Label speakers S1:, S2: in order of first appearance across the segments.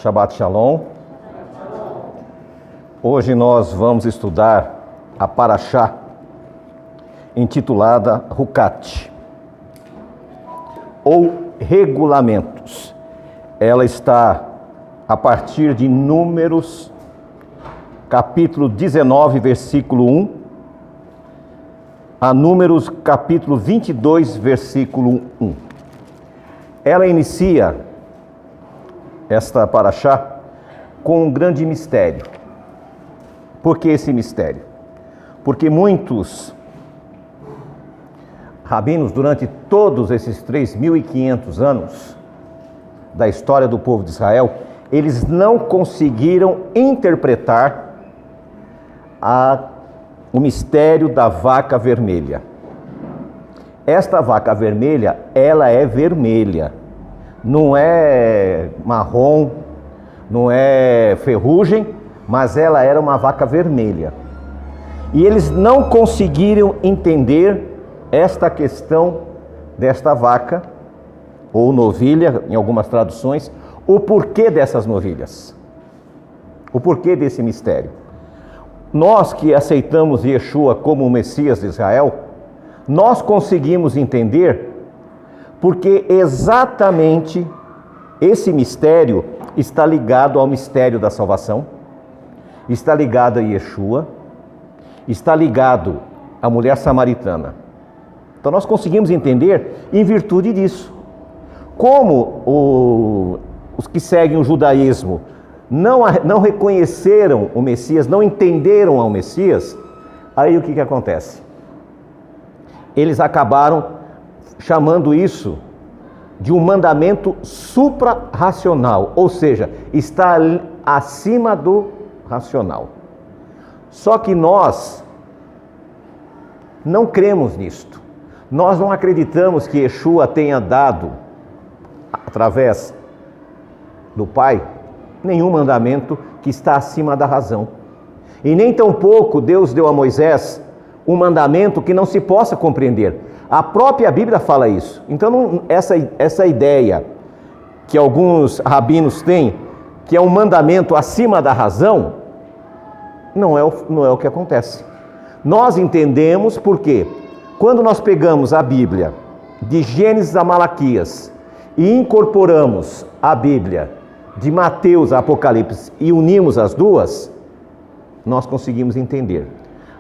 S1: Shabbat Shalom. Hoje nós vamos estudar a Parashá intitulada Hukat, ou Regulamentos. Ela está a partir de Números, capítulo 19, versículo 1, a Números, capítulo 22, versículo 1. Ela inicia esta Parashá com um grande mistério. Por que esse mistério? Porque muitos rabinos, durante todos esses 3.500 anos da história do povo de Israel, eles não conseguiram interpretar o mistério da vaca vermelha. Esta vaca vermelha, ela é vermelha, não é marrom, não é ferrugem, mas ela era uma vaca vermelha. E eles não conseguiram entender esta questão desta vaca, ou novilha, em algumas traduções, o porquê dessas novilhas, o porquê desse mistério. Nós que aceitamos Yeshua como o Messias de Israel, nós conseguimos entender porque exatamente esse mistério está ligado ao mistério da salvação, está ligado a Yeshua, está ligado à mulher samaritana. Então nós conseguimos entender em virtude disso. Como os que seguem o judaísmo não reconheceram o Messias, não entenderam ao Messias, aí o que acontece? Eles acabaram chamando isso de um mandamento supra-racional, ou seja, está acima do racional. Só que nós não cremos nisto. Nós não acreditamos que Yeshua tenha dado, através do Pai, nenhum mandamento que está acima da razão. E nem tampouco Deus deu a Moisés um mandamento que não se possa compreender. A própria Bíblia fala isso. Então essa ideia que alguns rabinos têm, que é um mandamento acima da razão, não é o que acontece. Nós entendemos porque quando nós pegamos a Bíblia de Gênesis a Malaquias e incorporamos a Bíblia de Mateus a Apocalipse e unimos as duas, nós conseguimos entender.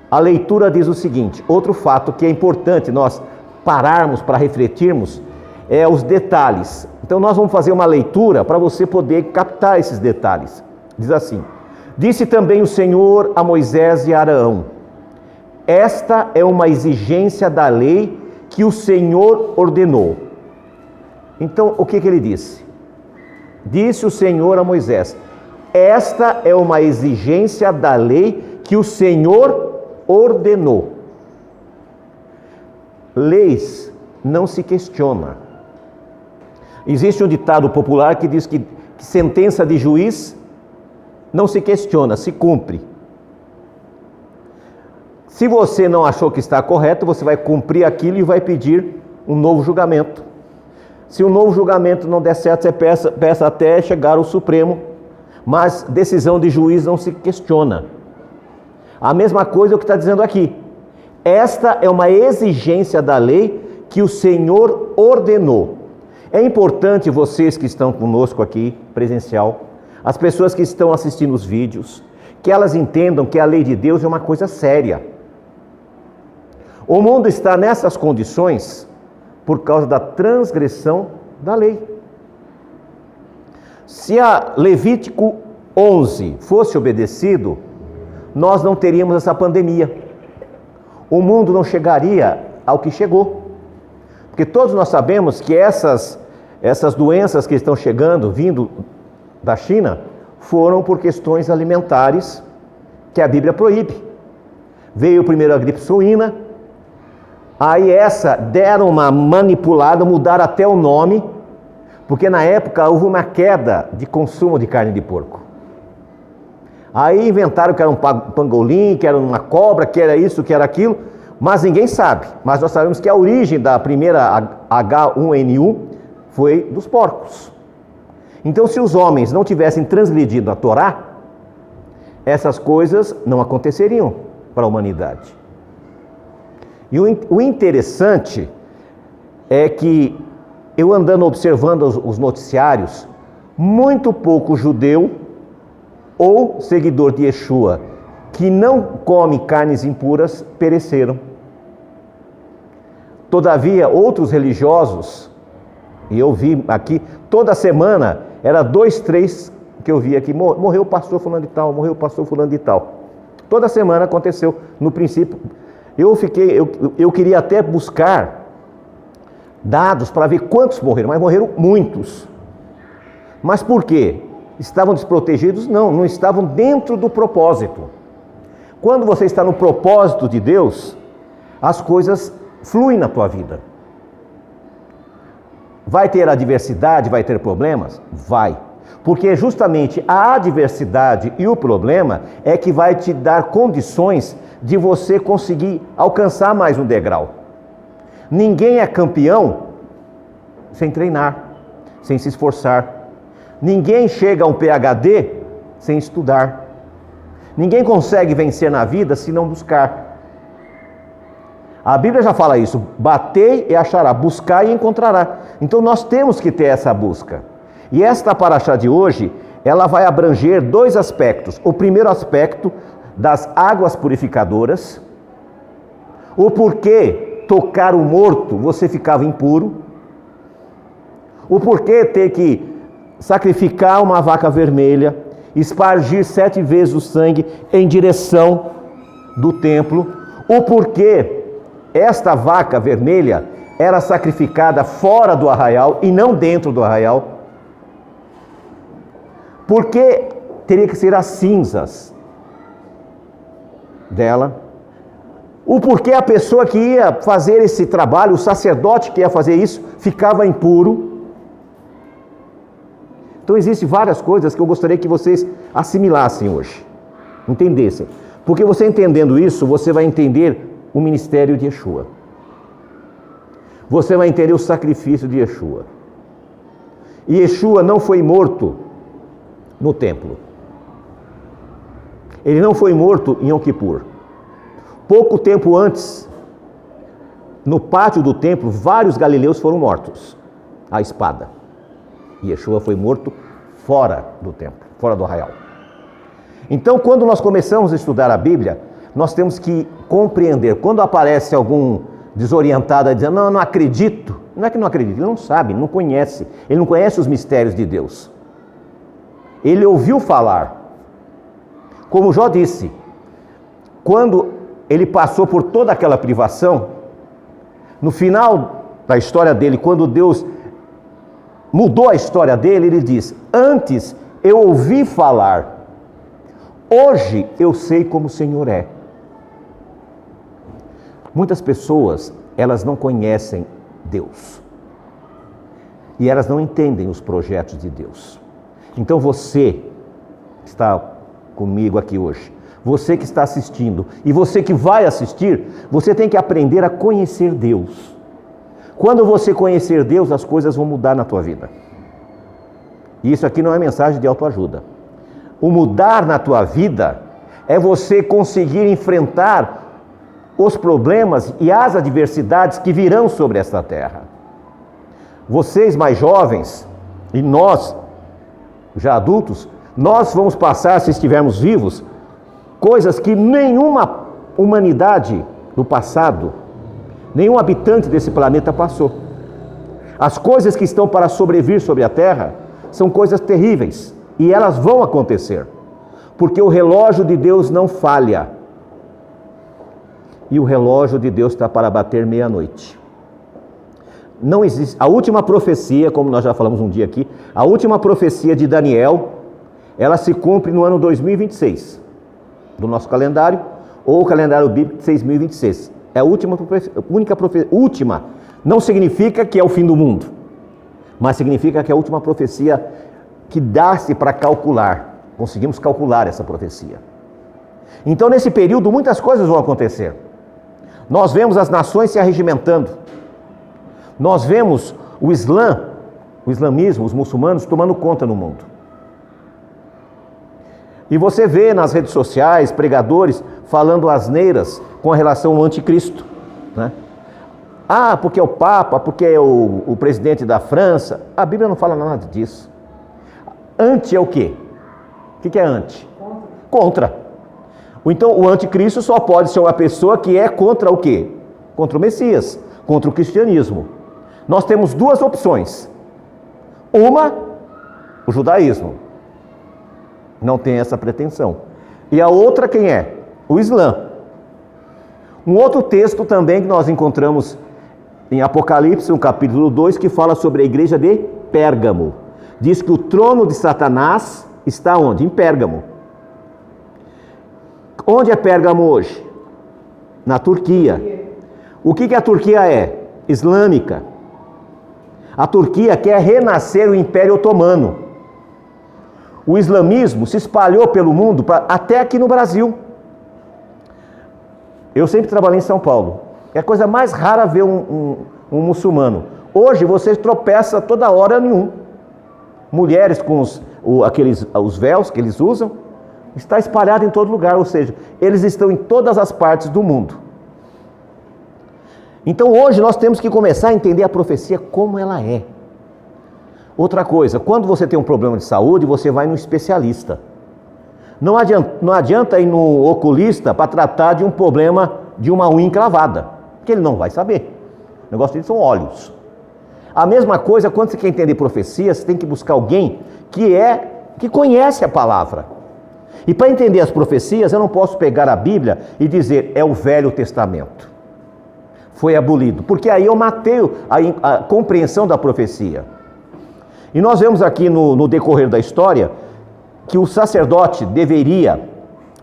S1: A leitura diz o seguinte: outro fato que é importante nós pararmos para refletirmos é os detalhes. Então nós vamos fazer uma leitura para você poder captar esses detalhes. Diz assim: disse também o Senhor a Moisés e a Arão: esta é uma exigência da lei que o Senhor ordenou. Então o que ele disse? Disse o Senhor a Moisés: esta é uma exigência da lei que o Senhor ordenou. Leis não se questiona. Existe um ditado popular que diz que sentença de juiz não se questiona, se cumpre. Se você não achou que está correto, você vai cumprir aquilo e vai pedir um novo julgamento. Se o novo julgamento não der certo, você peça até chegar ao Supremo, mas decisão de juiz não se questiona. A mesma coisa é o que está dizendo aqui. Esta é uma exigência da lei que o Senhor ordenou. É importante vocês que estão conosco aqui, presencial, as pessoas que estão assistindo os vídeos, que elas entendam que a lei de Deus é uma coisa séria. O mundo está nessas condições por causa da transgressão da lei. Se a Levítico 11 fosse obedecido, nós não teríamos essa pandemia. O mundo não chegaria ao que chegou. Porque todos nós sabemos que essas doenças que estão chegando, vindo da China, foram por questões alimentares que a Bíblia proíbe. Veio primeiro a gripe suína, aí deram uma manipulada, mudaram até o nome, porque na época houve uma queda de consumo de carne de porco. Aí inventaram que era um pangolim, que era uma cobra, que era isso, que era aquilo, mas ninguém sabe. Mas nós sabemos que a origem da primeira H1N1 foi dos porcos. Então, se os homens não tivessem transgredido a Torá, essas coisas não aconteceriam para a humanidade. E o interessante é que eu andando observando os noticiários, muito pouco judeu ou seguidor de Yeshua que não come carnes impuras pereceram. Todavia, outros religiosos, e eu vi aqui, toda semana, era 2, 3 que eu vi aqui, morreu o pastor fulano de tal, morreu o pastor fulano de tal. Toda semana aconteceu. No princípio, eu queria até buscar dados para ver quantos morreram, mas morreram muitos. Mas por quê? Estavam desprotegidos? Não, não estavam dentro do propósito. Quando você está no propósito de Deus, as coisas fluem na tua vida. Vai ter adversidade, vai ter problemas? Vai. Porque justamente a adversidade e o problema é que vai te dar condições de você conseguir alcançar mais um degrau. Ninguém é campeão sem treinar, sem se esforçar. Ninguém chega a um PhD sem estudar. Ninguém consegue vencer na vida se não buscar. A Bíblia já fala isso: batei e achará, buscar e encontrará. Então nós temos que ter essa busca. E esta paraxá de hoje, ela vai abranger 2 aspectos. O primeiro aspecto das águas purificadoras, o porquê tocar o morto você ficava impuro, o porquê ter que sacrificar uma vaca vermelha, espargir 7 vezes o sangue em direção do templo, o porquê esta vaca vermelha era sacrificada fora do arraial e não dentro do arraial, porque teria que ser as cinzas dela, o porquê a pessoa que ia fazer esse trabalho, o sacerdote que ia fazer isso, ficava impuro. Então existem várias coisas que eu gostaria que vocês assimilassem hoje, entendessem, porque você entendendo isso, você vai entender o ministério de Yeshua, você vai entender o sacrifício de Yeshua. E Yeshua não foi morto no templo, ele não foi morto em Yom Kippur. Pouco tempo antes, no pátio do templo, vários galileus foram mortos à espada. E Yeshua foi morto fora do templo, fora do arraial. Então, quando nós começamos a estudar a Bíblia, nós temos que compreender. Quando aparece algum desorientado dizendo, não acredito, não é que não acredita, ele não sabe, não conhece, ele não conhece os mistérios de Deus. Ele ouviu falar. Como Jó disse, quando ele passou por toda aquela privação, no final da história dele, quando Deus mudou a história dele, ele diz, antes eu ouvi falar, hoje eu sei como o Senhor é. Muitas pessoas, elas não conhecem Deus. E elas não entendem os projetos de Deus. Então você que está comigo aqui hoje, você que está assistindo e você que vai assistir, você tem que aprender a conhecer Deus. Quando você conhecer Deus, as coisas vão mudar na tua vida. E isso aqui não é mensagem de autoajuda. O mudar na tua vida é você conseguir enfrentar os problemas e as adversidades que virão sobre esta terra. Vocês mais jovens e nós, já adultos, nós vamos passar, se estivermos vivos, coisas que nenhuma humanidade do passado, nenhum habitante desse planeta passou. As coisas que estão para sobrevir sobre a terra são coisas terríveis e elas vão acontecer, porque o relógio de Deus não falha. E o relógio de Deus está para bater meia-noite. Não existe. A última profecia, como nós já falamos um dia aqui, a última profecia de Daniel, ela se cumpre no ano 2026, do nosso calendário, ou o calendário bíblico de 6026. É a última profecia. Última não significa que é o fim do mundo, mas significa que é a última profecia que dá-se para calcular. Conseguimos calcular essa profecia. Então, nesse período, muitas coisas vão acontecer. Nós vemos as nações se arregimentando. Nós vemos o Islã o islamismo, os muçulmanos tomando conta no mundo. E você vê nas redes sociais pregadores falando asneiras com relação ao anticristo, né? Ah, porque é o Papa, porque é o presidente da França. A Bíblia não fala nada disso. Anti é o quê? O que é anti? Contra. Então o anticristo só pode ser uma pessoa que é contra o quê? Contra o Messias, contra o cristianismo. Nós temos duas opções. Uma, o judaísmo. Não tem essa pretensão. E a outra quem é? O Islã. Um outro texto também que nós encontramos em Apocalipse, no capítulo 2, que fala sobre a igreja de Pérgamo. Diz que o trono de Satanás está onde? Em Pérgamo. Onde é Pérgamo hoje? Na Turquia. O que a Turquia é? Islâmica. A Turquia quer renascer o Império Otomano. O islamismo se espalhou pelo mundo, até aqui no Brasil. Eu sempre trabalhei em São Paulo. É a coisa mais rara ver um muçulmano. Hoje você tropeça toda hora em um. Mulheres com os véus que eles usam, está espalhado em todo lugar, ou seja, eles estão em todas as partes do mundo. Então hoje nós temos que começar a entender a profecia como ela é. Outra coisa, quando você tem um problema de saúde, você vai no especialista. Não adianta ir no oculista para tratar de um problema de uma unha encravada, que ele não vai saber. O negócio dele são olhos. A mesma coisa, quando você quer entender profecia, você tem que buscar alguém que conhece a palavra. E para entender as profecias, eu não posso pegar a Bíblia e dizer, é o Velho Testamento. Foi abolido, porque aí eu matei a compreensão da profecia. E nós vemos aqui no decorrer da história, que o sacerdote deveria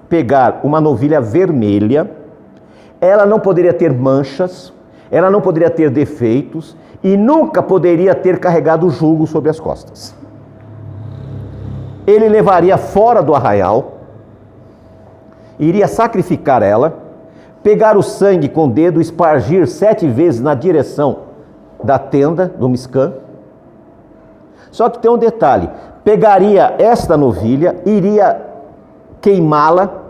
S1: pegar uma novilha vermelha, ela não poderia ter manchas, ela não poderia ter defeitos e nunca poderia ter carregado o jugo sobre as costas. Ele levaria fora do arraial, iria sacrificar ela, pegar o sangue com o dedo, espargir 7 vezes na direção da tenda do Miscã. Só que tem um detalhe, pegaria esta novilha, iria queimá-la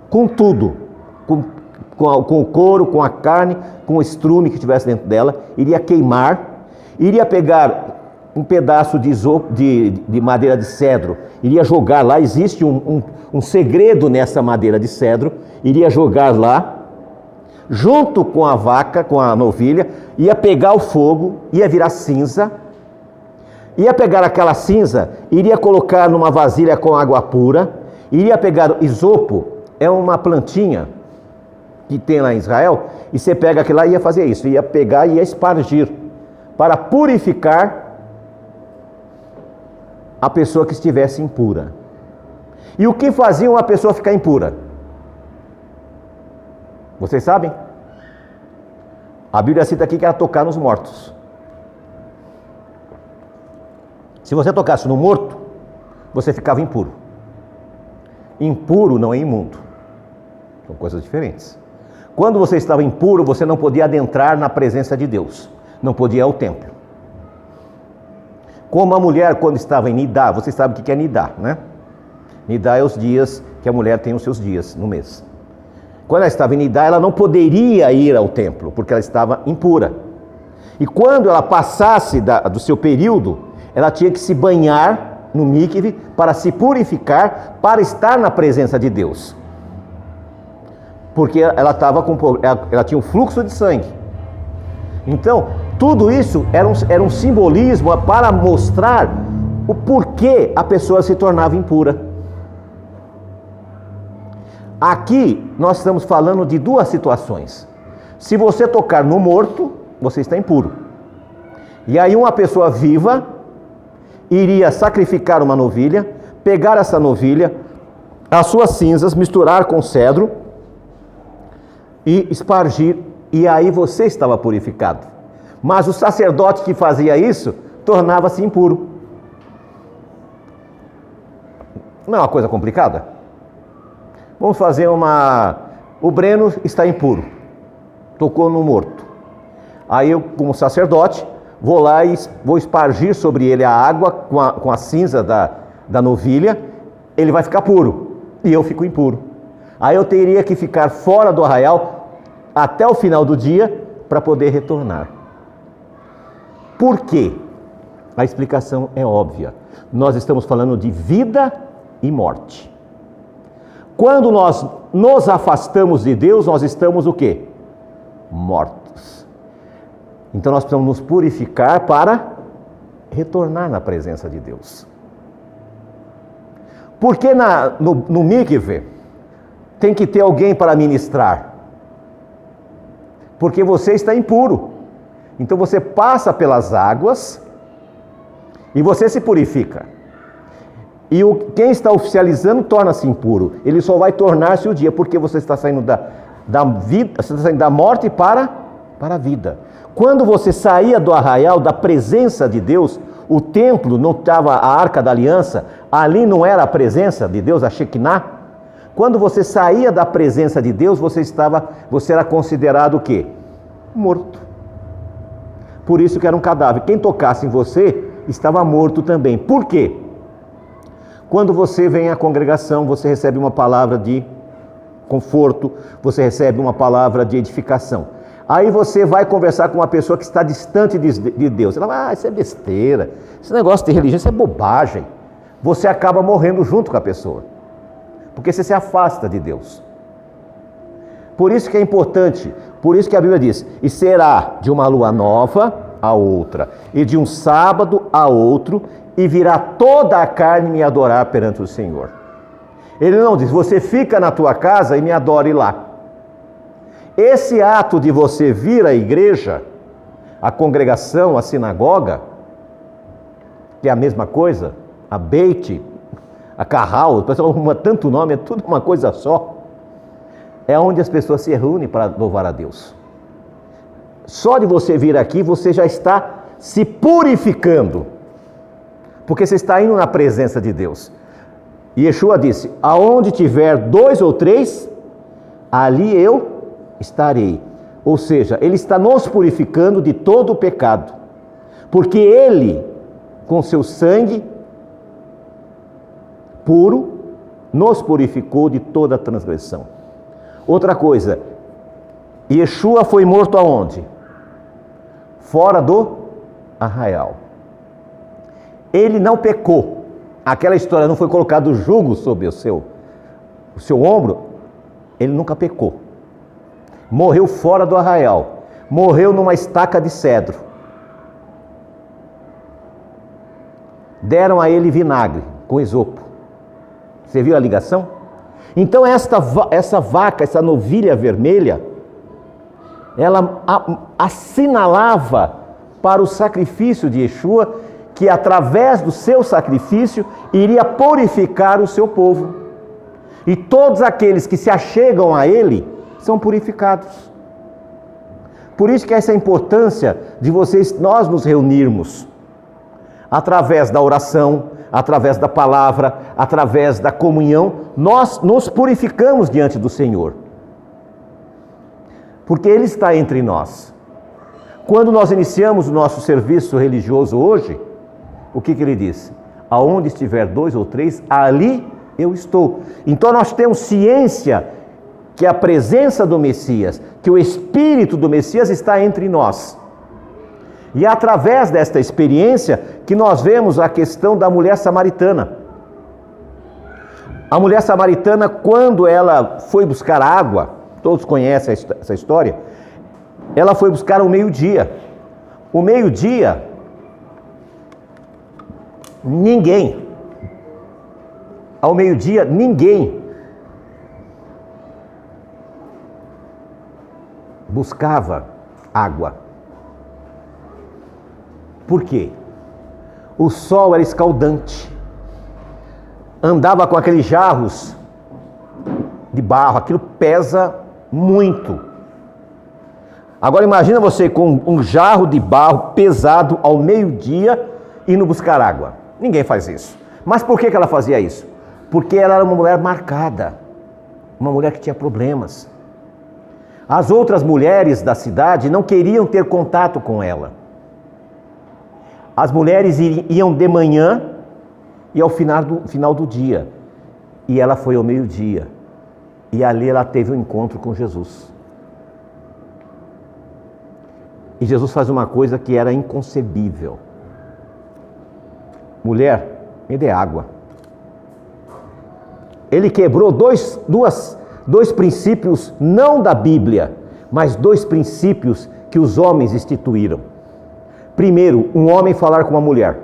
S1: com tudo, com o couro, com a carne, com o estrume que tivesse dentro dela, iria queimar, iria pegar um pedaço de madeira de cedro, iria jogar lá, existe um segredo nessa madeira de cedro, iria jogar lá, junto com a vaca, com a novilha, ia pegar o fogo, ia virar cinza, ia pegar aquela cinza, iria colocar numa vasilha com água pura, iria pegar isopo, é uma plantinha que tem lá em Israel, e você pega aquilo lá e ia fazer isso, ia pegar e ia espargir, para purificar a pessoa que estivesse impura. E o que fazia uma pessoa ficar impura? Vocês sabem? A Bíblia cita aqui que era tocar nos mortos. Se você tocasse no morto, você ficava impuro. Impuro não é imundo. São coisas diferentes. Quando você estava impuro, você não podia adentrar na presença de Deus. Não podia ir ao templo. Como a mulher, quando estava em Nidá, você sabe o que é Nidá, né? Nidá é os dias que a mulher tem os seus dias no mês. Quando ela estava em Nidá, ela não poderia ir ao templo, porque ela estava impura. E quando ela passasse do seu período, ela tinha que se banhar no mikve para se purificar, para estar na presença de Deus. Porque ela tinha um fluxo de sangue. Então, tudo isso era um simbolismo para mostrar o porquê a pessoa se tornava impura. Aqui nós estamos falando de duas situações. Se você tocar no morto, você está impuro. E aí uma pessoa viva iria sacrificar uma novilha, pegar essa novilha, as suas cinzas, misturar com cedro e espargir, e aí você estava purificado. Mas o sacerdote que fazia isso tornava-se impuro. Não é uma coisa complicada? Vamos fazer o Breno está impuro, tocou no morto. Aí eu, como sacerdote, vou lá e vou espargir sobre ele a água com a cinza da novilha, ele vai ficar puro e eu fico impuro. Aí eu teria que ficar fora do arraial até o final do dia para poder retornar. Por quê? A explicação é óbvia. Nós estamos falando de vida e morte. Quando nós nos afastamos de Deus, nós estamos o quê? Mortos. Então nós precisamos nos purificar para retornar na presença de Deus. Por que no mikve tem que ter alguém para ministrar? Porque você está impuro. Então você passa pelas águas e você se purifica. E quem está oficializando torna-se impuro. Ele só vai tornar-se o dia, porque você está saindo da vida, você está saindo da morte para a vida. Quando você saía do arraial, da presença de Deus, o templo não estava a Arca da Aliança, ali não era a presença de Deus, a Shekinah. Quando você saía da presença de Deus, você era considerado o quê? Morto. Por isso que era um cadáver. Quem tocasse em você estava morto também. Por quê? Quando você vem à congregação, você recebe uma palavra de conforto, você recebe uma palavra de edificação. Aí você vai conversar com uma pessoa que está distante de Deus. Ela vai, isso é besteira, esse negócio de religião, isso é bobagem. Você acaba morrendo junto com a pessoa, porque você se afasta de Deus. Por isso que é importante, por isso que a Bíblia diz, e será de uma lua nova a outra, e de um sábado a outro, e virá toda a carne me adorar perante o Senhor. Ele não diz, você fica na tua casa e me adore lá. Esse ato de você vir à igreja, à congregação, à sinagoga, que é a mesma coisa, a Beit, a Carral, o pessoal arruma tanto nome, é tudo uma coisa só. É onde as pessoas se reúnem para louvar a Deus. Só de você vir aqui, você já está se purificando, porque você está indo na presença de Deus. E Yeshua disse, aonde tiver 2 ou 3, ali eu estarei. Ou seja, Ele está nos purificando de todo o pecado, porque Ele, com seu sangue puro, nos purificou de toda a transgressão. Outra coisa, Yeshua foi morto aonde? Fora do arraial. Ele não pecou. Aquela história, não foi colocado jugo sobre o seu ombro. Ele nunca pecou. Morreu fora do arraial. Morreu numa estaca de cedro. Deram a ele vinagre com esopo. Você viu a ligação? Então essa vaca, essa novilha vermelha, ela assinalava para o sacrifício de Yeshua, que através do seu sacrifício iria purificar o seu povo. E todos aqueles que se achegam a ele são purificados. Por isso que essa importância de nós nos reunirmos através da oração, através da palavra, através da comunhão, nós nos purificamos diante do Senhor. Porque Ele está entre nós. Quando nós iniciamos o nosso serviço religioso hoje, o que Ele disse? Aonde estiver 2 ou 3, ali eu estou. Então nós temos ciência que a presença do Messias, que o Espírito do Messias está entre nós. E é através desta experiência que nós vemos a questão da mulher samaritana. A mulher samaritana, quando ela foi buscar água, todos conhecem essa história, ela foi buscar ao meio-dia. O meio-dia, ao meio-dia, ninguém buscava água. Por quê? O sol era escaldante. Andava com aqueles jarros de barro, aquilo pesa muito. Agora imagina você com um jarro de barro pesado ao meio-dia indo buscar água. Ninguém faz isso. Mas por que ela fazia isso? Porque ela era uma mulher marcada, uma mulher que tinha problemas. As outras mulheres da cidade não queriam ter contato com ela. As mulheres iam de manhã e ao final do dia. E ela foi ao meio-dia. E ali ela teve um encontro com Jesus. E Jesus faz uma coisa que era inconcebível. Mulher, me dê água. Ele quebrou dois princípios, não da Bíblia, mas dois princípios que os homens instituíram. Primeiro, um homem falar com uma mulher.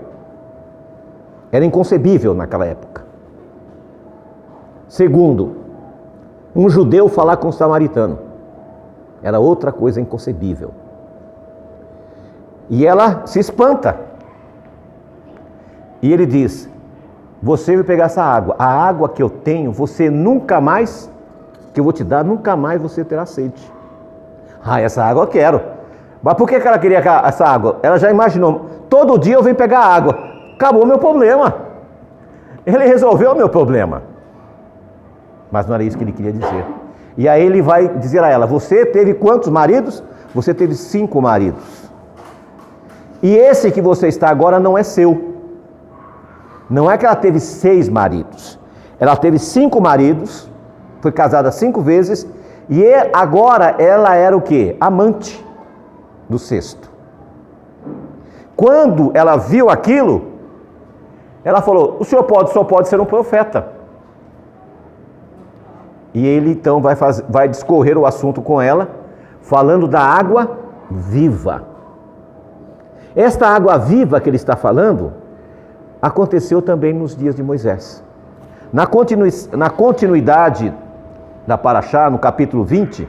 S1: Era inconcebível naquela época. Segundo, um judeu falar com um samaritano. Era outra coisa inconcebível. E ela se espanta. E ele diz: você vai pegar essa água. A água que eu tenho, você nunca mais, que eu vou te dar, nunca mais você terá sede. Ah, essa água eu quero. Mas por que ela queria essa água? Ela já imaginou: todo dia eu venho pegar água. Acabou o meu problema. Ele resolveu o meu problema. Mas não era isso que ele queria dizer. E aí ele vai dizer a ela: você teve quantos maridos? Você teve 5 maridos. E esse que você está agora não é seu. Não é que ela teve 6 maridos. Ela teve 5 maridos, foi casada 5 vezes, e agora ela era o quê? Amante do 6º. Quando ela viu aquilo, ela falou: o senhor só pode ser um profeta. E ele então vai discorrer o assunto com ela, falando da água viva. Esta água viva que ele está falando aconteceu também nos dias de Moisés. Na continuidade da Parashá, no capítulo 20,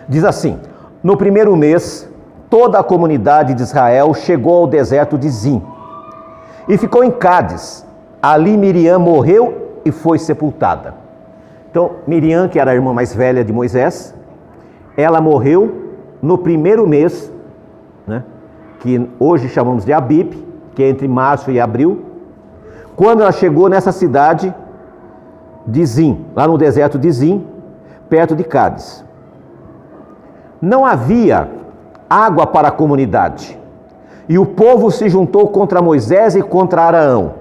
S1: diz assim: no primeiro mês, toda a comunidade de Israel chegou ao deserto de Zim e ficou em Cádiz. Ali Miriam morreu e foi sepultada. Então, Miriam, que era a irmã mais velha de Moisés, ela morreu no primeiro mês, né, que hoje chamamos de Abib, que é entre março e abril, quando ela chegou nessa cidade de Zim, lá no deserto de Zim, perto de Cádiz. Não havia água para a comunidade, e o povo se juntou contra Moisés e contra Arão.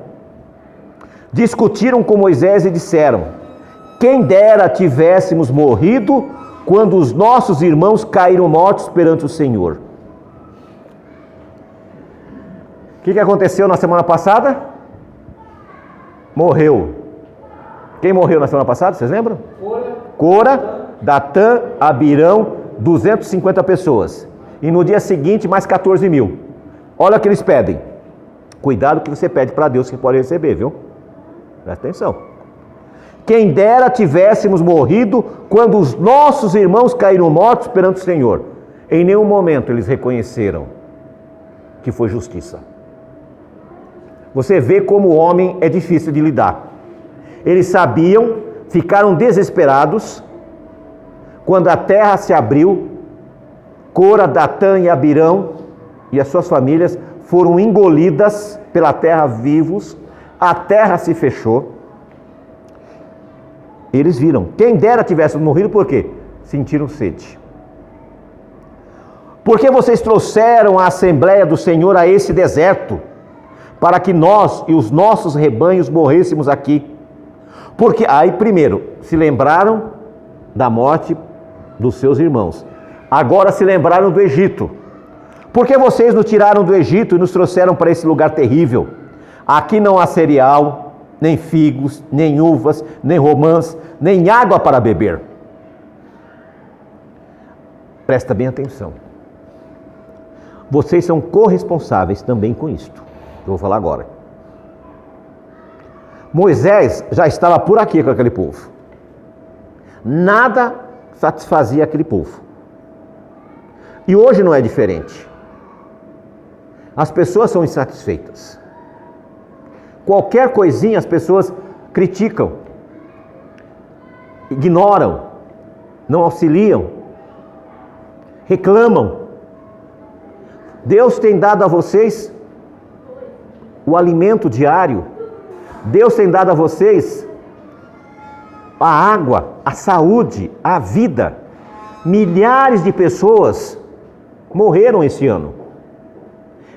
S1: Discutiram com Moisés e disseram: quem dera tivéssemos morrido quando os nossos irmãos caíram mortos perante o Senhor. O que aconteceu na semana passada? Morreu. Quem morreu na semana passada, vocês lembram? Cora, Datã, Abirão, 250 pessoas. E no dia seguinte, mais 14 mil. Olha o que eles pedem. Cuidado que você pede para Deus que pode receber, viu? Presta atenção. Quem dera tivéssemos morrido quando os nossos irmãos caíram mortos perante o Senhor. Em nenhum momento eles reconheceram que foi justiça. Você vê como o homem é difícil de lidar. Eles sabiam, ficaram desesperados, quando a terra se abriu, Cora, Datã e Abirão e as suas famílias foram engolidas pela terra vivos, a terra se fechou. Eles viram, quem dera tivesse morrido, por quê? Sentiram sede. Porque vocês trouxeram a Assembleia do Senhor a esse deserto, para que nós e os nossos rebanhos morrêssemos aqui. Porque aí primeiro se lembraram da morte dos seus irmãos. Agora se lembraram do Egito. Porque vocês nos tiraram do Egito e nos trouxeram para esse lugar terrível. Aqui não há cereal, nem figos, nem uvas, nem romãs, nem água para beber. Presta bem atenção. Vocês são corresponsáveis também com isto. Eu vou falar agora. Moisés já estava por aqui com aquele povo. Nada satisfazia aquele povo. E hoje não é diferente. As pessoas são insatisfeitas. Qualquer coisinha as pessoas criticam, ignoram, não auxiliam, reclamam. Deus tem dado a vocês o alimento diário. Deus tem dado a vocês a água, a saúde, a vida. Milhares de pessoas morreram esse ano.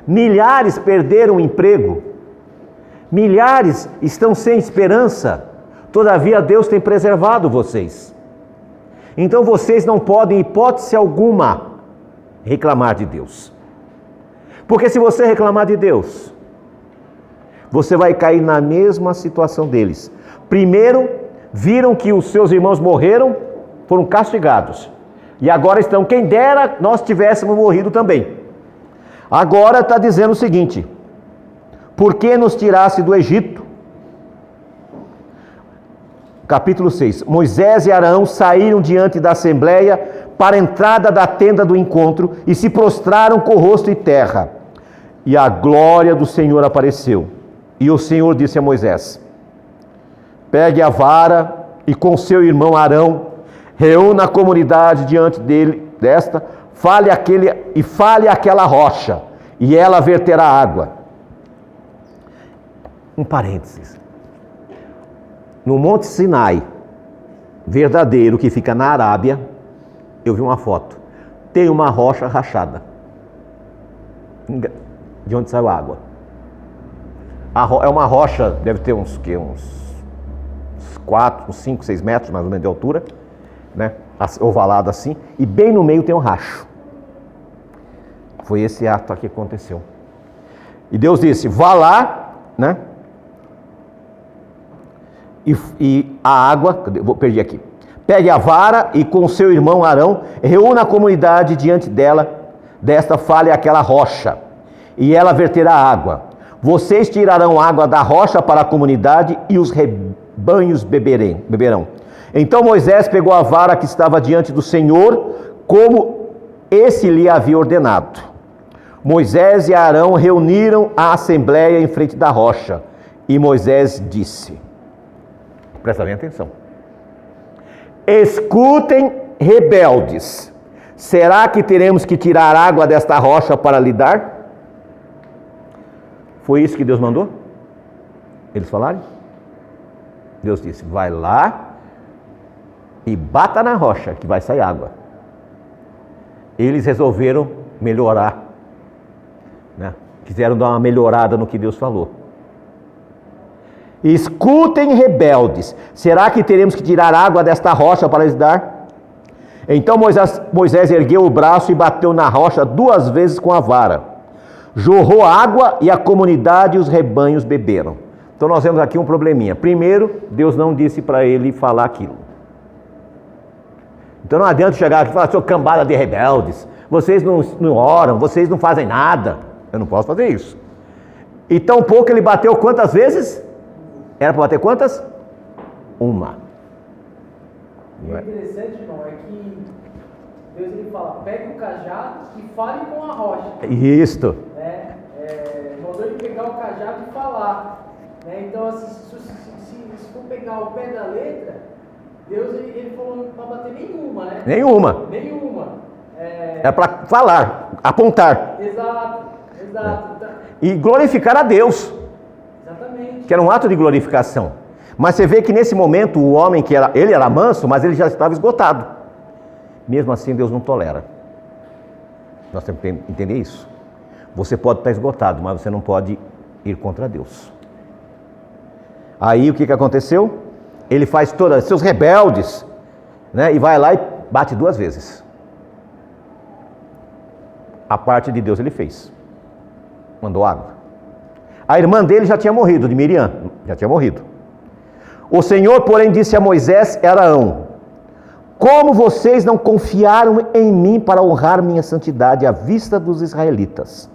S1: Milhares perderam o emprego. Milhares estão sem esperança. Todavia Deus tem preservado vocês. Então vocês não podem, em hipótese alguma, reclamar de Deus. Porque se você reclamar de Deus, você vai cair na mesma situação deles. Primeiro, viram que os seus irmãos morreram, foram castigados. E agora estão, quem dera nós tivéssemos morrido também. Agora está dizendo o seguinte: por que nos tirasse do Egito? Capítulo 6. Moisés e Arão saíram diante da assembleia para a entrada da tenda do encontro e se prostraram com o rosto em terra. E a glória do Senhor apareceu. E o Senhor disse a Moisés: pegue a vara e com seu irmão Arão, reúna a comunidade diante desta, fale aquela rocha, e ela verterá água. Um parênteses. No Monte Sinai, verdadeiro, que fica na Arábia, eu vi uma foto. Tem uma rocha rachada. De onde saiu a água? É uma rocha, deve ter uns 4, uns 5, 6 metros mais ou menos de altura, né? Ovalada assim, e bem no meio tem um racho. Foi esse ato aqui que aconteceu. E Deus disse: vá lá, né? E a água, perdi aqui. Pegue a vara e com seu irmão Arão, reúna a comunidade diante desta fale aquela rocha, e ela verterá água. Vocês tirarão água da rocha para a comunidade e os rebanhos beberão. Então Moisés pegou a vara que estava diante do Senhor, como esse lhe havia ordenado. Moisés e Arão reuniram a assembleia em frente da rocha, e Moisés disse: presta bem atenção. Escutem, rebeldes, será que teremos que tirar água desta rocha para lhe dar? Foi isso que Deus mandou? Eles falaram? Deus disse: vai lá e bata na rocha que vai sair água. Eles resolveram melhorar, né? Quiseram dar uma melhorada no que Deus falou. Escutem, rebeldes, será que teremos que tirar água desta rocha para lhes dar? Então Moisés ergueu o braço e bateu na rocha 2 vezes com a vara. Jorrou água e a comunidade e os rebanhos beberam. Então nós vemos aqui um probleminha. Primeiro, Deus não disse para ele falar aquilo. Então não adianta chegar aqui e falar: sou cambada de rebeldes, vocês não oram, vocês não fazem nada. Eu não posso fazer isso. E tão pouco ele bateu quantas vezes? Era para bater quantas? 1.
S2: E o interessante, irmão, é que Deus ele fala: pegue o cajado e fale com a rocha.
S1: Isto.
S2: Mandou ele pegar o cajado e falar. Então, assim, se for pegar o pé da letra, Deus ele falou não para bater nenhuma, né? Nenhuma.
S1: É para falar, apontar.
S2: Exato.
S1: E glorificar a Deus.
S2: Exatamente.
S1: Que era um ato de glorificação. Mas você vê que nesse momento o homem ele era manso, mas ele já estava esgotado. Mesmo assim Deus não tolera. Nós temos que entender isso. Você pode estar esgotado, mas você não pode ir contra Deus. Aí o que aconteceu? Ele faz todos seus rebeldes, né? E vai lá e bate 2 vezes. A parte de Deus ele fez. Mandou água. A irmã dele já tinha morrido, de Miriam, já tinha morrido. O Senhor, porém, disse a Moisés e Arão: como vocês não confiaram em mim para honrar minha santidade à vista dos israelitas,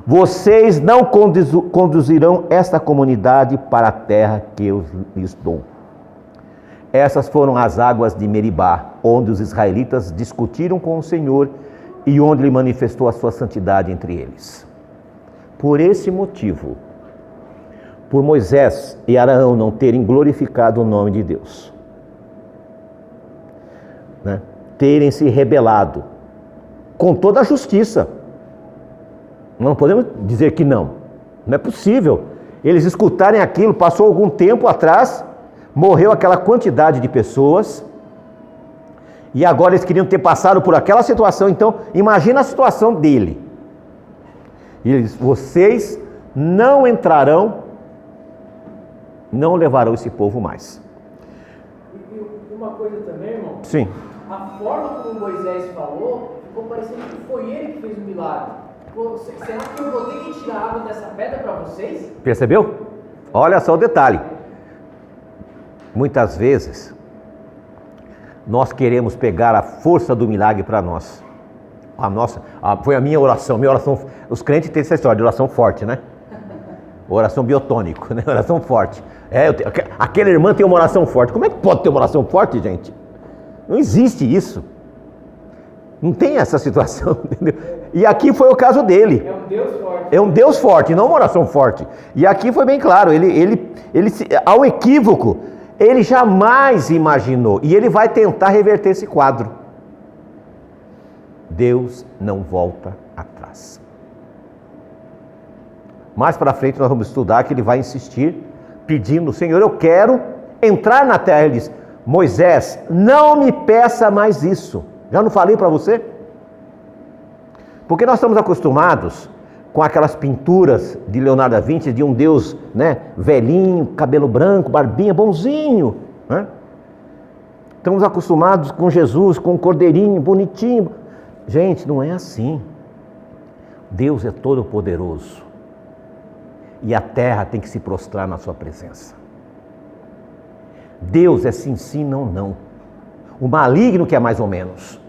S1: vocês não conduzirão esta comunidade para a terra que eu lhes dou. Essas foram as águas de Meribá, onde os israelitas discutiram com o Senhor e onde ele manifestou a sua santidade entre eles. Por esse motivo, por Moisés e Arão não terem glorificado o nome de Deus, né? Terem se rebelado com toda a justiça, não podemos dizer que não é possível. Eles escutarem aquilo, passou algum tempo atrás, morreu aquela quantidade de pessoas, e agora eles queriam ter passado por aquela situação. Então imagina a situação dele, E ele diz: vocês não entrarão, não levarão esse povo mais.
S2: E uma coisa também, irmão.
S1: Sim.
S2: A forma como Moisés falou, ficou parecendo que foi ele que fez o milagre. Será que eu vou ter que tirar água dessa pedra para vocês?
S1: Percebeu? Olha só o detalhe. Muitas vezes, nós queremos pegar a força do milagre para nós. Foi a minha oração. Os crentes têm essa história de oração forte, né? Oração biotônico, né? Oração forte. Aquela irmã tem uma oração forte. Como é que pode ter uma oração forte, gente? Não existe isso. Não tem essa situação, entendeu? E aqui foi o caso dele.
S2: É um Deus forte.
S1: É um Deus forte, não uma oração forte. E aqui foi bem claro, ao equívoco, ele jamais imaginou. E ele vai tentar reverter esse quadro. Deus não volta atrás. Mais para frente nós vamos estudar que ele vai insistir, pedindo: Senhor, eu quero entrar na terra. Ele diz: Moisés, não me peça mais isso. Já não falei para você? Porque nós estamos acostumados com aquelas pinturas de Leonardo da Vinci, de um Deus, né, velhinho, cabelo branco, barbinha, bonzinho, né? Estamos acostumados com Jesus, com um cordeirinho, bonitinho. Gente, não é assim. Deus é todo poderoso. E a terra tem que se prostrar na sua presença. Deus é sim, sim, não, não. O maligno que é mais ou menos.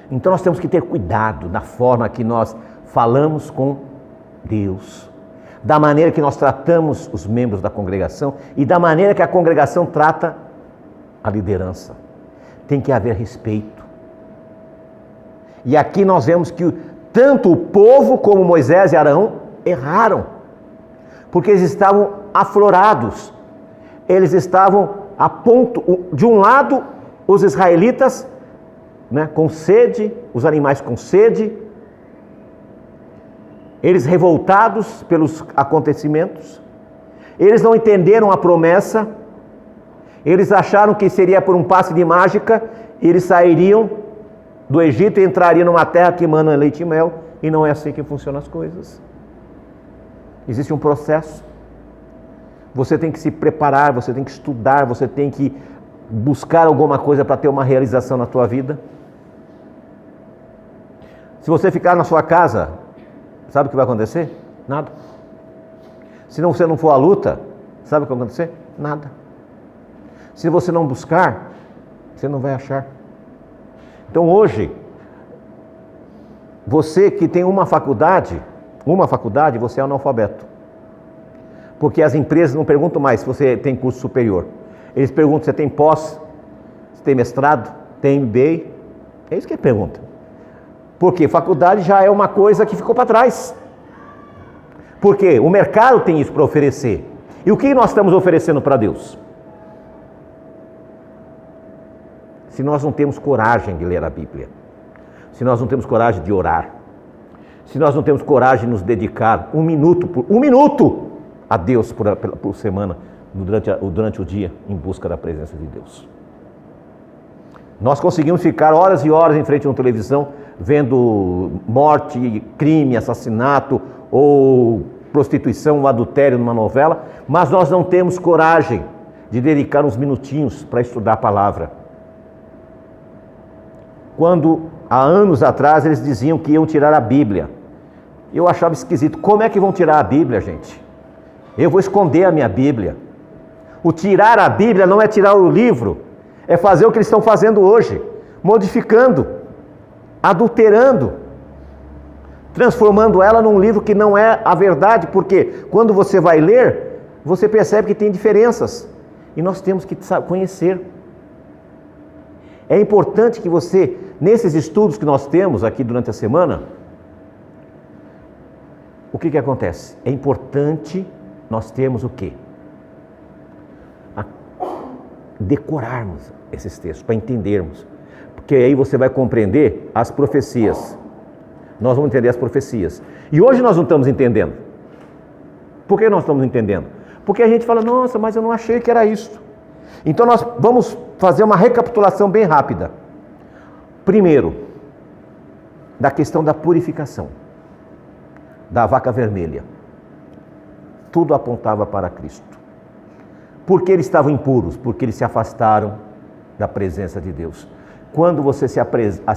S1: Então nós temos que ter cuidado na forma que nós falamos com Deus, da maneira que nós tratamos os membros da congregação e da maneira que a congregação trata a liderança. Tem que haver respeito. E aqui nós vemos que tanto o povo como Moisés e Arão erraram, porque eles estavam aflorados, eles estavam a ponto, de um lado, os israelitas, né, com sede, os animais com sede, eles revoltados pelos acontecimentos, eles não entenderam a promessa, eles acharam que seria por um passe de mágica, eles sairiam do Egito e entrariam numa terra que emana leite e mel, e não é assim que funcionam as coisas. Existe um processo. Você tem que se preparar, você tem que estudar, você tem que buscar alguma coisa para ter uma realização na tua vida. Se você ficar na sua casa, sabe o que vai acontecer? Nada. Se você não for à luta, sabe o que vai acontecer? Nada. Se você não buscar, você não vai achar. Então hoje, você que tem uma faculdade, você é analfabeto. Porque as empresas não perguntam mais se você tem curso superior. Eles perguntam se você tem pós, se tem mestrado, tem MBA. É isso que eles perguntam. Porque faculdade já é uma coisa que ficou para trás. Porque o mercado tem isso para oferecer. E o que nós estamos oferecendo para Deus? Se nós não temos coragem de ler a Bíblia, se nós não temos coragem de orar, se nós não temos coragem de nos dedicar um minuto a Deus por semana, durante o dia, em busca da presença de Deus. Nós conseguimos ficar horas e horas em frente a uma televisão, vendo morte, crime, assassinato, ou prostituição, ou adultério numa novela, mas nós não temos coragem de dedicar uns minutinhos para estudar a palavra. Quando, há anos atrás, eles diziam que iam tirar a Bíblia, eu achava esquisito. Como é que vão tirar a Bíblia, gente? Eu vou esconder a minha Bíblia. O tirar a Bíblia não é tirar o livro, é fazer o que eles estão fazendo hoje, modificando, adulterando, transformando ela num livro que não é a verdade, porque quando você vai ler, você percebe que tem diferenças, e nós temos que conhecer. É importante que você, nesses estudos que nós temos aqui durante a semana, o que acontece? É importante nós termos o quê? Decorarmos esses textos, para entendermos. Porque aí você vai compreender as profecias. Nós vamos entender as profecias. E hoje nós não estamos entendendo. Por que nós estamos entendendo? Porque a gente fala: nossa, mas eu não achei que era isso. Então nós vamos fazer uma recapitulação bem rápida. Primeiro, da questão da purificação. da vaca vermelha. Tudo apontava para Cristo. Por que eles estavam impuros? Porque eles se afastaram da presença de Deus. Quando você se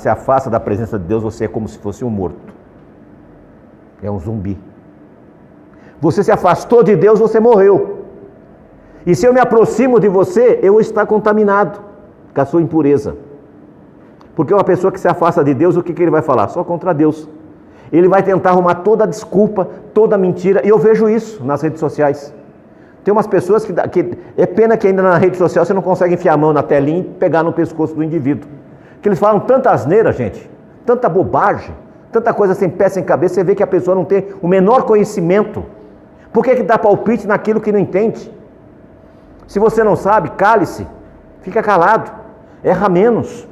S1: afasta da presença de Deus, você é como se fosse um morto. É um zumbi. Você se afastou de Deus, você morreu. E se eu me aproximo de você, eu vou estar contaminado com a sua impureza. Porque uma pessoa que se afasta de Deus, o que ele vai falar? Só contra Deus. Ele vai tentar arrumar toda a desculpa, toda a mentira. E eu vejo isso nas redes sociais. Tem umas pessoas que é pena que ainda na rede social você não consegue enfiar a mão na telinha e pegar no pescoço do indivíduo. Que eles falam tanta asneira, gente, tanta bobagem, tanta coisa sem pé, sem cabeça, você vê que a pessoa não tem o menor conhecimento. Por que dá palpite naquilo que não entende? Se você não sabe, cale-se, fica calado, erra menos.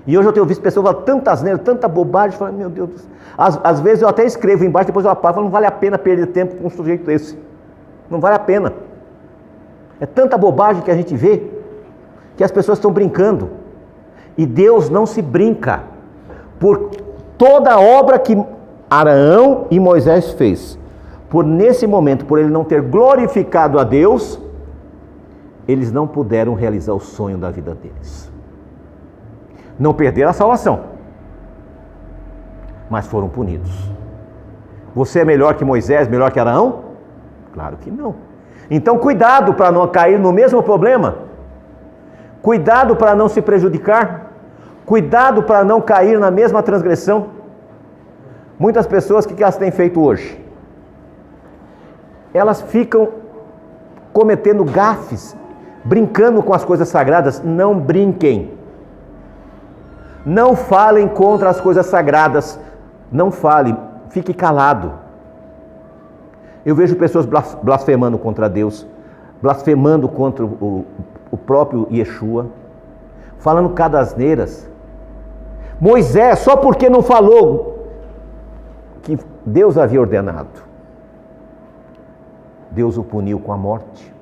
S1: E hoje eu tenho visto pessoas falando tanta asneira, tanta bobagem, falando, meu Deus do céu. Às vezes eu até escrevo embaixo, depois eu apago, não vale a pena perder tempo com um sujeito desse. Não vale a pena. É tanta bobagem que a gente vê, que as pessoas estão brincando. E Deus não se brinca. Por toda a obra que Arão e Moisés fez, por nesse momento, por ele não ter glorificado a Deus, eles não puderam realizar o sonho da vida deles. Não perderam a salvação, mas foram punidos. Você é melhor que Moisés, melhor que Arão? Claro que não. Então cuidado para não cair no mesmo problema. Cuidado para não se prejudicar. Cuidado para não cair na mesma transgressão. Muitas pessoas, o que elas têm feito hoje? Elas ficam cometendo gafes, brincando com as coisas sagradas. Não brinquem. Não falem contra as coisas sagradas. Não fale, fique calado. Eu vejo pessoas blasfemando contra Deus, blasfemando contra o próprio Yeshua, falando cada asneiras. Moisés, só porque não falou que Deus havia ordenado, Deus o puniu com a morte.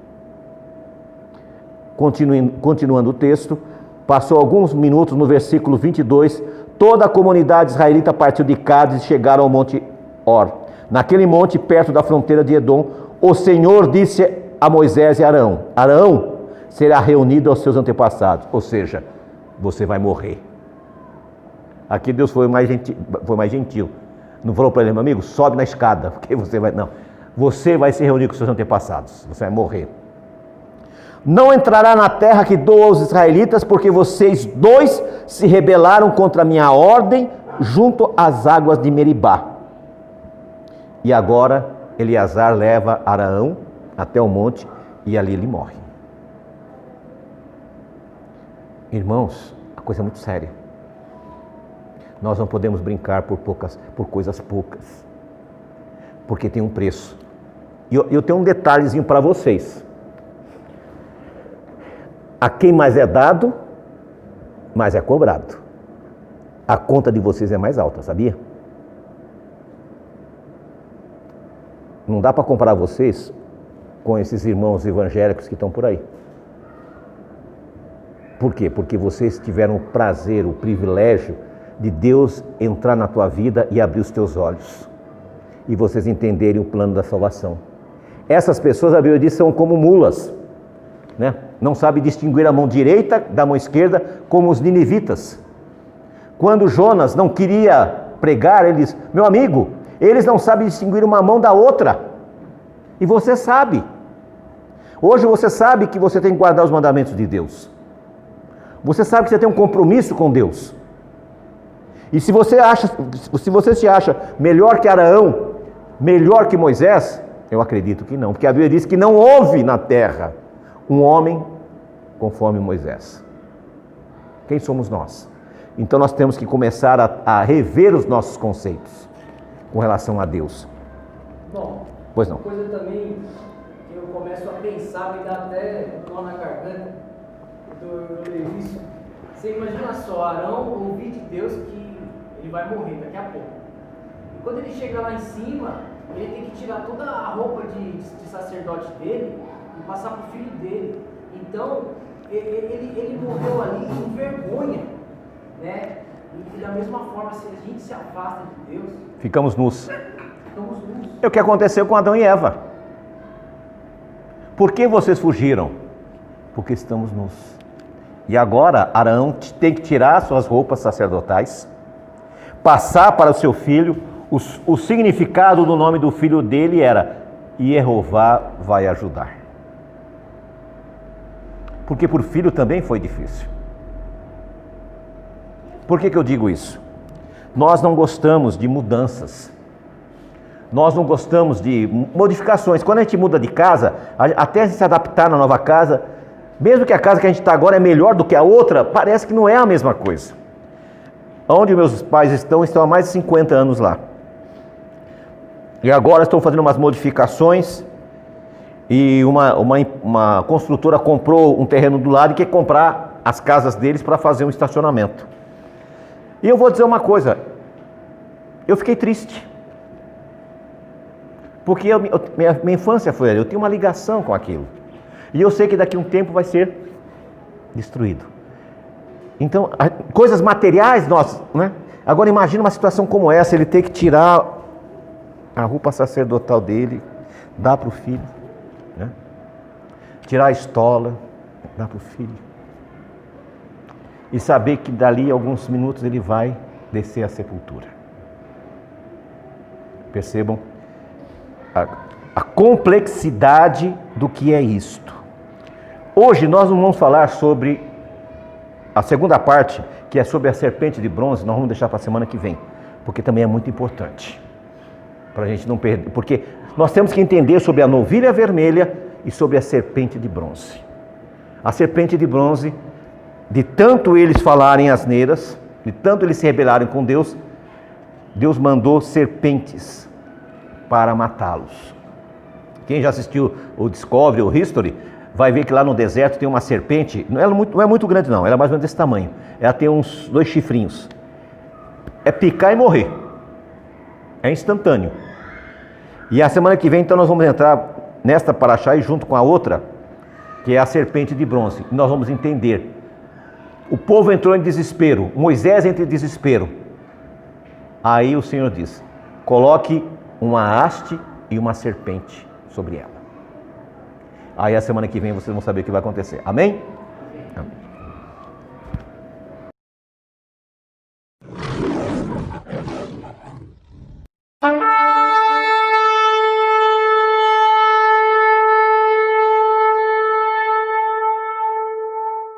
S1: Continuando o texto, passou alguns minutos no versículo 22, toda a comunidade israelita partiu de Cádiz e chegaram ao monte Or. Naquele monte, perto da fronteira de Edom, o Senhor disse a Moisés e Arão: Arão será reunido aos seus antepassados, ou seja, você vai morrer. Aqui Deus foi mais gentil. Não falou para ele, meu amigo, sobe na escada, porque você vai... Não, você vai se reunir com seus antepassados, você vai morrer. Não entrará na terra que dou aos israelitas, porque vocês dois se rebelaram contra a minha ordem junto às águas de Meribá. E agora Eleazar leva Arão até o monte e ali ele morre. Irmãos, a coisa é muito séria. Nós não podemos brincar por coisas poucas, porque tem um preço. E eu tenho um detalhezinho para vocês. A quem mais é dado, mais é cobrado. A conta de vocês é mais alta, sabia? Não dá para comparar vocês com esses irmãos evangélicos que estão por aí. Por quê? Porque vocês tiveram o prazer, o privilégio de Deus entrar na tua vida e abrir os teus olhos. E vocês entenderem o plano da salvação. Essas pessoas, a Bíblia diz, são como mulas, né? Não sabe distinguir a mão direita da mão esquerda, como os ninivitas. Quando Jonas não queria pregar, ele diz, meu amigo, eles não sabem distinguir uma mão da outra. E você sabe. Hoje você sabe que você tem que guardar os mandamentos de Deus. Você sabe que você tem um compromisso com Deus. E se você se acha melhor que Arão, melhor que Moisés, eu acredito que não. Porque a Bíblia diz que não houve na terra um homem conforme Moisés. Quem somos nós? Então nós temos que começar a rever os nossos conceitos com relação a Deus.
S2: Bom,
S1: pois não.
S2: Uma coisa também que eu começo a pensar, me dá até nó na garganta, eu leio isso. Você imagina só, Arão ouvir de Deus que ele vai morrer daqui a pouco. E quando ele chega lá em cima, ele tem que tirar toda a roupa de sacerdote dele e passar para o filho dele. Então, ele morreu ali em vergonha, né? E da mesma forma, se a gente se afasta de Deus,
S1: ficamos nus.
S2: ficamos nus.
S1: É o que aconteceu com Adão e Eva. Por que vocês fugiram? Porque estamos nus. E agora Arão tem que tirar suas roupas sacerdotais, passar para o seu filho. O significado do nome do filho dele era: Jeová vai ajudar. Porque por filho também foi difícil. Por que eu digo isso? Nós não gostamos de mudanças. Nós não gostamos de modificações. Quando a gente muda de casa, até se adaptar na nova casa, mesmo que a casa que a gente está agora é melhor do que a outra, parece que não é a mesma coisa. Onde meus pais estão há mais de 50 anos lá. E agora estão fazendo umas modificações e uma construtora comprou um terreno do lado e quer comprar as casas deles para fazer um estacionamento. E eu vou dizer uma coisa, eu fiquei triste. Porque minha infância foi ali, eu tenho uma ligação com aquilo. E eu sei que daqui a um tempo vai ser destruído. Então, coisas materiais, né? Agora imagina uma situação como essa, ele ter que tirar a roupa sacerdotal dele, dar para o filho, né? Tirar a estola, dar para o filho. E saber que dali a alguns minutos ele vai descer à sepultura. Percebam a complexidade do que é isto. Hoje nós não vamos falar sobre a segunda parte, que é sobre a serpente de bronze. Nós vamos deixar para a semana que vem, porque também é muito importante, para a gente não perder, porque nós temos que entender sobre a novilha vermelha e sobre a serpente de bronze. A serpente de bronze, de tanto eles falarem asneiras, de tanto eles se rebelarem com Deus, Deus mandou serpentes para matá-los. Quem já assistiu o Discovery ou History, vai ver que lá no deserto tem uma serpente, não é muito grande não, ela é mais ou menos desse tamanho. Ela tem uns 2 chifrinhos. É picar e morrer. É instantâneo. E a semana que vem, então, nós vamos entrar nesta paraxá e junto com a outra, que é a serpente de bronze. E nós vamos entender. O povo entrou em desespero, Moisés entra em desespero. Aí o Senhor diz: coloque uma haste e uma serpente sobre ela. Aí a semana que vem vocês vão saber o que vai acontecer. Amém?